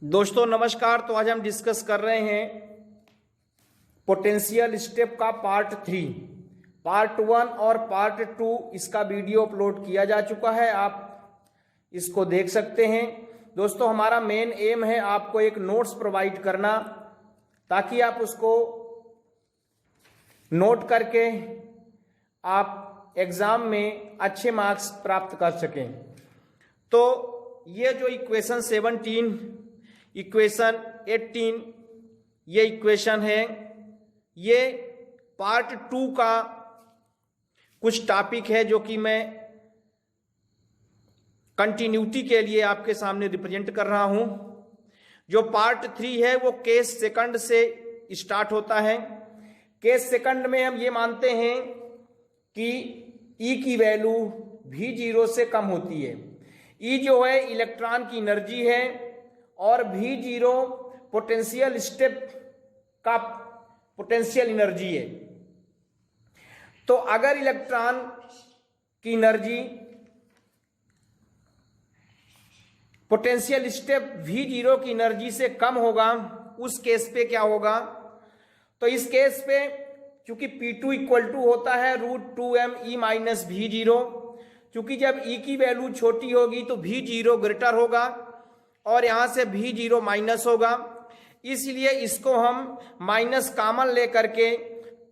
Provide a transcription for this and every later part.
दोस्तों नमस्कार। तो आज हम डिस्कस कर रहे हैं पोटेंशियल स्टेप का पार्ट 3। पार्ट 1 और पार्ट 2 इसका वीडियो अपलोड किया जा चुका है, आप इसको देख सकते हैं। दोस्तों हमारा मेन एम है आपको एक नोट्स प्रोवाइड करना ताकि आप उसको नोट करके आप एग्जाम में अच्छे मार्क्स प्राप्त कर सकें। तो ये जो इक्वेशन 17, इक्वेशन 18, ये इक्वेशन है, ये पार्ट 2 का कुछ टॉपिक है जो कि मैं कंटिन्यूटी के लिए आपके सामने रिप्रेजेंट कर रहा हूं। जो पार्ट 3 है वो केस सेकंड से स्टार्ट होता है। केस सेकंड में हम ये मानते हैं कि ई की वैल्यू भी 0 से कम होती है। ई जो है इलेक्ट्रॉन की एनर्जी है और V0 पोटेंशियल स्टेप का पोटेंशियल एनर्जी है। तो अगर इलेक्ट्रॉन की एनर्जी पोटेंशियल स्टेप V0 की एनर्जी से कम होगा, उस केस पे क्या होगा? तो इस केस पे चूंकि P2 इक्वल टू होता है √2m e माइनस V0, चूंकि जब E की वैल्यू छोटी होगी तो V0 ग्रेटर होगा और यहां से V0 माइनस होगा, इसलिए इसको हम माइनस कॉमन लेकर के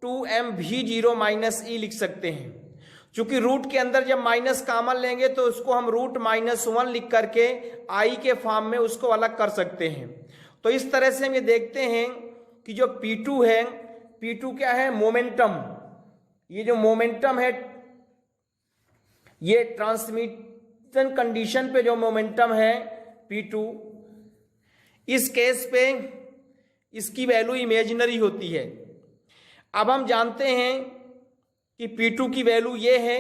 2m V0 माइनस ई लिख सकते हैं। चूंकि रूट के अंदर जब माइनस कॉमन लेंगे तो उसको हम √-1 लिख करके i के फॉर्म में उसको अलग कर सकते हैं। तो इस तरह से हम ये देखते हैं कि जो P2 है, P2 क्या है? मोमेंटम। ये जो मोमेंटम है, ये ट्रांसमिशन कंडीशन पे जो मोमेंटम है P2, इस केस पे इसकी वैल्यू इमेजिनरी होती है। अब हम जानते हैं कि P2 की वैल्यू ये है।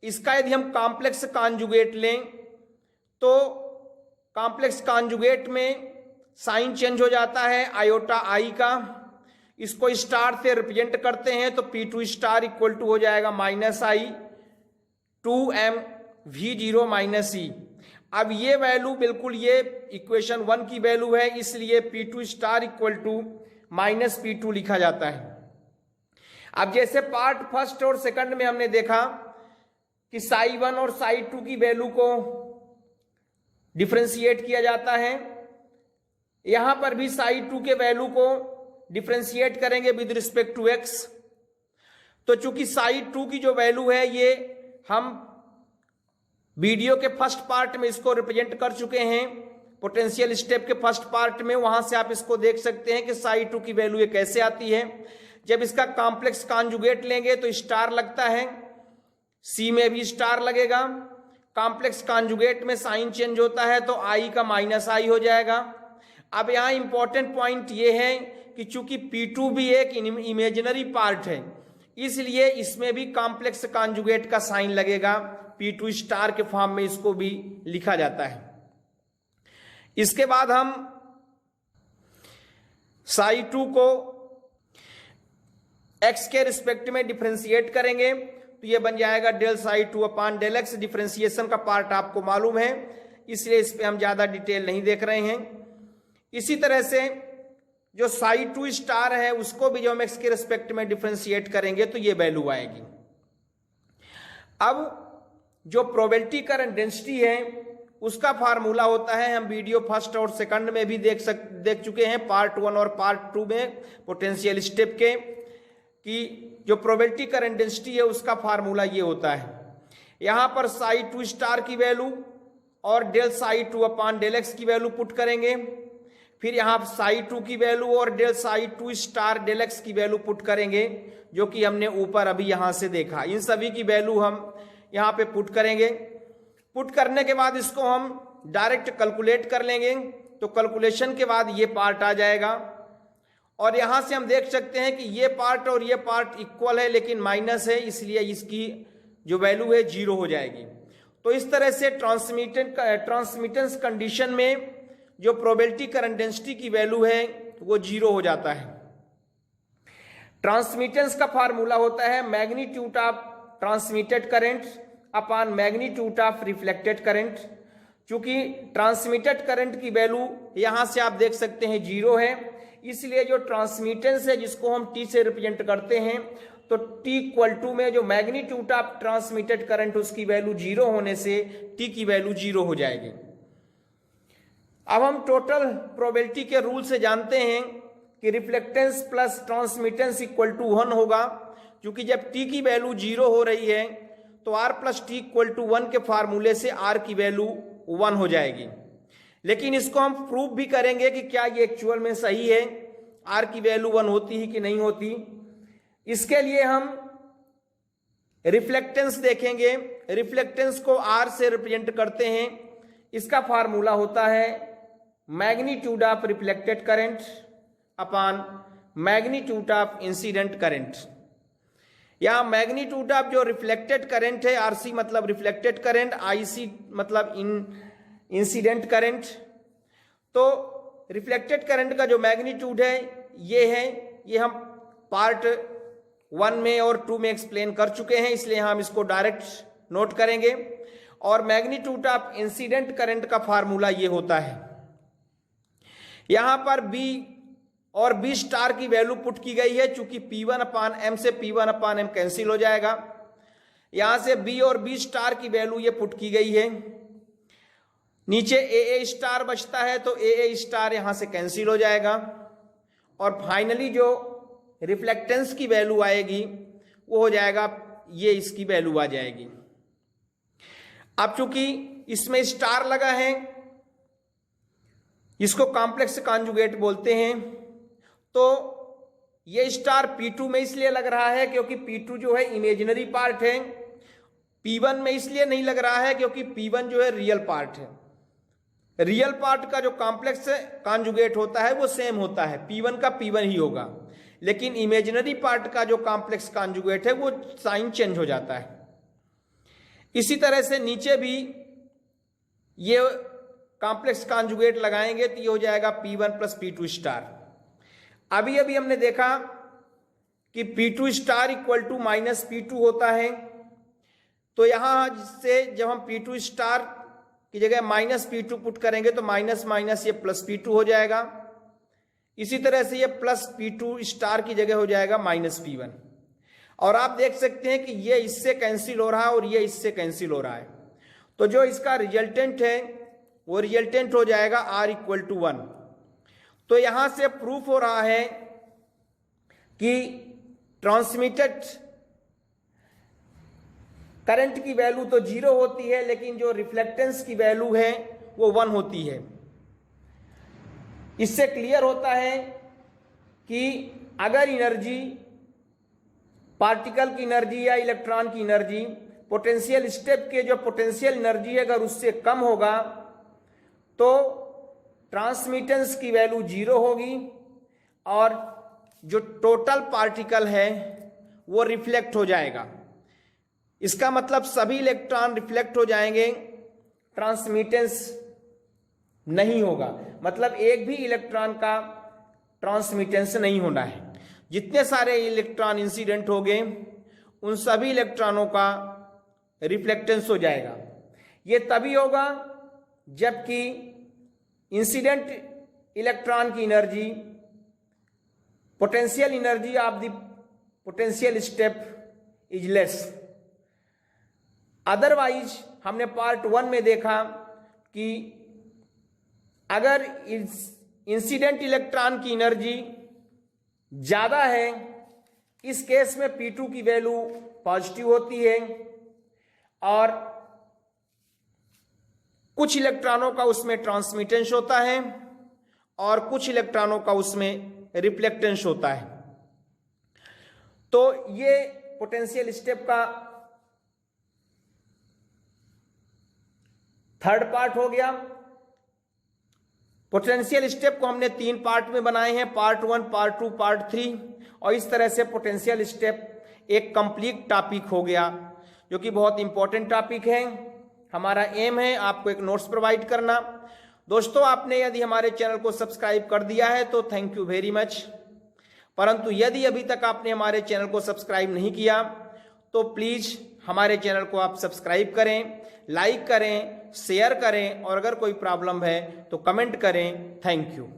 इसका यदि हम कॉम्प्लेक्स कॉन्जुगेट लें तो कॉम्प्लेक्स कॉन्जुगेट में साइन चेंज हो जाता है आयोटा आई का। इसको स्टार से रिप्रेजेंट करते हैं तो P2 स्टार इक्वल टू हो जाएगा -i 2m V0 माइनस ई। अब ये वैल्यू बिल्कुल ये इक्वेशन 1 की वैल्यू है, इसलिए P2 star equal to -P2 लिखा जाता है। अब जैसे पार्ट फर्स्ट और सेकंड में हमने देखा कि psi1 और psi2 की वैल्यू को डिफरेंशिएट किया जाता है, यहां पर भी psi2 के वैल्यू को डिफरेंशिएट करेंगे विद रिस्पेक्ट टू x। तो चूंकि psi2 की जो वैल्यू है ये हम वीडियो के फर्स्ट पार्ट में इसको रिप्रेजेंट कर चुके हैं, पोटेंशियल स्टेप के फर्स्ट पार्ट में, वहां से आप इसको देख सकते हैं कि psi2 की वैल्यू ये कैसे आती है। जब इसका कॉम्प्लेक्स कॉन्जुगेट लेंगे तो स्टार लगता है, C में भी स्टार लगेगा। कॉम्प्लेक्स कॉन्जुगेट में साइन चेंज होता है तो I का -i हो जाएगा। अब यहां इंपॉर्टेंट पॉइंट ये है कि चूंकि P2 भी एक इमेजिनरी पार्ट है, इसलिए इसमें भी कॉम्प्लेक्स कॉन्जुगेट का साइन लगेगा। P2 स्टार के फॉर्म में इसको भी लिखा जाता है। इसके बाद हम psi2 को x के रिस्पेक्ट में डिफरेंशिएट करेंगे तो ये बन जाएगा del psi2 upon del x। Differentiation का पार्ट आपको मालूम है, इसलिए इस पे हम ज्यादा डिटेल नहीं देख रहे हैं। इसी तरह से जो psi2 स्टार है उसको भी जो हम x के रिस्पेक्ट में डिफरेंशिएट करेंगे तो ये वैल्यू आएगी। अब जो प्रोबेबिलिटी करंट डेंसिटी है उसका फार्मूला होता है, हम वीडियो फर्स्ट और सेकंड में भी देख चुके हैं, पार्ट 1 और पार्ट 2 में पोटेंशियल स्टेप के, कि जो प्रोबेबिलिटी करंट डेंसिटी है उसका फार्मूला ये होता है। यहां पर psi2 स्टार की वैल्यू और del psi2 upon del x की वैल्यू पुट करेंगे, फिर यहां psi2 की वैल्यू और del psi2 star del x की वैल्यू पुट करेंगे, जो कि हमने ऊपर अभी यहां से देखा। इन सभी की वैल्यू हम यहां पे पुट करेंगे। पुट करने के बाद इसको हम डायरेक्ट कैलकुलेट कर लेंगे, तो कैलकुलेशन के बाद ये पार्ट आ जाएगा। और यहां से हम देख सकते हैं कि ये पार्ट और ये पार्ट इक्वल है लेकिन माइनस है, इसलिए इसकी जो वैल्यू है 0 हो जाएगी। तो इस तरह से ट्रांसमिटेंस कंडीशन में जो प्रोबेबिलिटी करंट डेंसिटी की वैल्यू है वो 0 हो जाता है। ट्रांसमिटेंस का फार्मूला होता है magnitude of transmitted current upon magnitude of reflected current. चूंकि ट्रांसमिटेड करंट की वैल्यू यहां से आप देख सकते हैं 0 है, इसलिए जो ट्रांसमिटेंस है जिसको हम T से रिप्रेजेंट करते हैं, तो T इक्वल टू में जो मैग्नीट्यूड ऑफ ट्रांसमिटेड करंट उसकी वैल्यू 0 होने से T की वैल्यू 0 हो जाएगी। अब हम टोटल प्रोबेबिलिटी के रूल से जानते हैं कि reflectance plus transmittance equal to 1 होगा, क्योंकि जब T की वैल्यू 0 हो रही है तो R plus T equal to 1 के फार्मूले से R की वैल्यू 1 हो जाएगी। लेकिन इसको हम प्रूव भी करेंगे कि क्या ये एक्चुअल में सही है, R की वैल्यू 1 होती है कि नहीं होती। इसके लिए हम रिफ्लेक्टेंस देखेंगे। रिफ्लेक्टेंस को R से रिप्रेजेंट करते हैं, इसका फार्मूला होता है magnitude of reflected current upon magnitude of incident current. यहां मैग्नीट्यूड ऑफ जो रिफ्लेक्टेड करंट है, RC मतलब रिफ्लेक्टेड करंट, IC मतलब इंसिडेंट करंट। तो रिफ्लेक्टेड करंट का जो मैग्नीट्यूड है ये हम पार्ट 1 में और 2 में एक्सप्लेन कर चुके हैं, इसलिए हम इसको डायरेक्ट नोट करेंगे। और मैग्नीट्यूड ऑफ इंसिडेंट करंट का फार्मूला ये होता है, यहां पर B और B स्टार की वैल्यू पुट की गई है, चूंकि P1 अपान M से P1 अपान M कैंसिल हो जाएगा। यहां से B और B स्टार की वैल्यू ये पुट की गई है, नीचे AA स्टार बचता है तो AA स्टार यहां से कैंसिल हो जाएगा। और फाइनली जो रिफ्लेक्टेंस की वैल्यू आएगी वो हो जाएगा, ये इसकी वैल्यू आ जाएगी। अब चूंकि इसमें स्टार लगा है, इसको कॉम्प्लेक्स कॉन्जुगेट बोलते हैं, तो ये स्टार P2 में इसलिए लग रहा है क्योंकि P2 जो है इमेजिनरी पार्ट है, P1 में इसलिए नहीं लग रहा है क्योंकि P1 जो है रियल पार्ट है। रियल पार्ट का जो कॉम्प्लेक्स कॉन्जुगेट होता है वो सेम होता है, P1 का P1 ही होगा, लेकिन इमेजिनरी पार्ट का जो कॉम्प्लेक्स कॉन्जुगेट है वो साइन चेंज हो जाता है। इसी तरह से नीचे भी ये कॉम्प्लेक्स कॉन्जुगेट लगाएंगे तो ये हो जाएगा P1 प्लस P2 स्टार। अभी हमने देखा कि P2 star equal to minus P2 होता है, तो यहां से जब हम P2 स्टार की जगह माइनस P2 पुट करेंगे तो माइनस माइनस ये प्लस P2 हो जाएगा। इसी तरह से ये प्लस P2 स्टार की जगह हो जाएगा माइनस P1। और आप देख सकते हैं कि ये इससे कैंसिल हो रहा है और ये इससे कैंसिल हो रहा है, तो जो इसका रिजल्टेंट है वो रिजल्टेंट हो जाएगा R इक्वल टू 1। तो यहां से प्रूफ हो रहा है कि ट्रांसमिटेड करंट की वैल्यू तो 0 होती है, लेकिन जो रिफ्लेक्टेंस की वैल्यू है वो 1 होती है। इससे क्लियर होता है कि अगर एनर्जी, पार्टिकल की एनर्जी या इलेक्ट्रॉन की एनर्जी, पोटेंशियल स्टेप के जो पोटेंशियल एनर्जी अगर उससे कम होगा तो ट्रांसमिटेंस की वैल्यू 0 होगी और जो टोटल पार्टिकल है वो रिफ्लेक्ट हो जाएगा। इसका मतलब सभी इलेक्ट्रॉन रिफ्लेक्ट हो जाएंगे, ट्रांसमिटेंस नहीं होगा, मतलब एक भी इलेक्ट्रॉन का ट्रांसमिटेंस नहीं होना है। जितने सारे इलेक्ट्रॉन इंसिडेंट हो गए उन सभी इलेक्ट्रॉनों का रिफ्लेक्टेंस हो जाएगा। ये तभी होगा जबकि इंसिडेंट इलेक्ट्रॉन की energy, potential energy of the potential step is less. Otherwise हमने पार्ट 1 में देखा कि अगर इंसिडेंट इलेक्ट्रॉन की एनर्जी ज्यादा है, इस केस में P2 की वैल्यू पॉजिटिव होती है और कुछ इलेक्ट्रॉनों का उसमें ट्रांसमिटेंस होता है और कुछ इलेक्ट्रॉनों का उसमें रिफ्लेक्टेंस होता है। तो ये पोटेंशियल स्टेप का थर्ड पार्ट हो गया। पोटेंशियल स्टेप को हमने 3 पार्ट में बनाए हैं, पार्ट 1, पार्ट 2, पार्ट 3, और इस तरह से पोटेंशियल स्टेप एक कंप्लीट टॉपिक हो गया जो कि बहुत इंपॉर्टेंट टॉपिक है। हमारा एम है आपको एक नोट्स प्रोवाइड करना। दोस्तों, आपने यदि हमारे चैनल को सब्सक्राइब कर दिया है तो थैंक यू वेरी मच, परंतु यदि अभी तक आपने हमारे चैनल को सब्सक्राइब नहीं किया तो प्लीज़ हमारे चैनल को आप सब्सक्राइब करें, लाइक करें, शेयर करें और अगर कोई प्रॉब्लम है तो कमेंट करें। Thank you.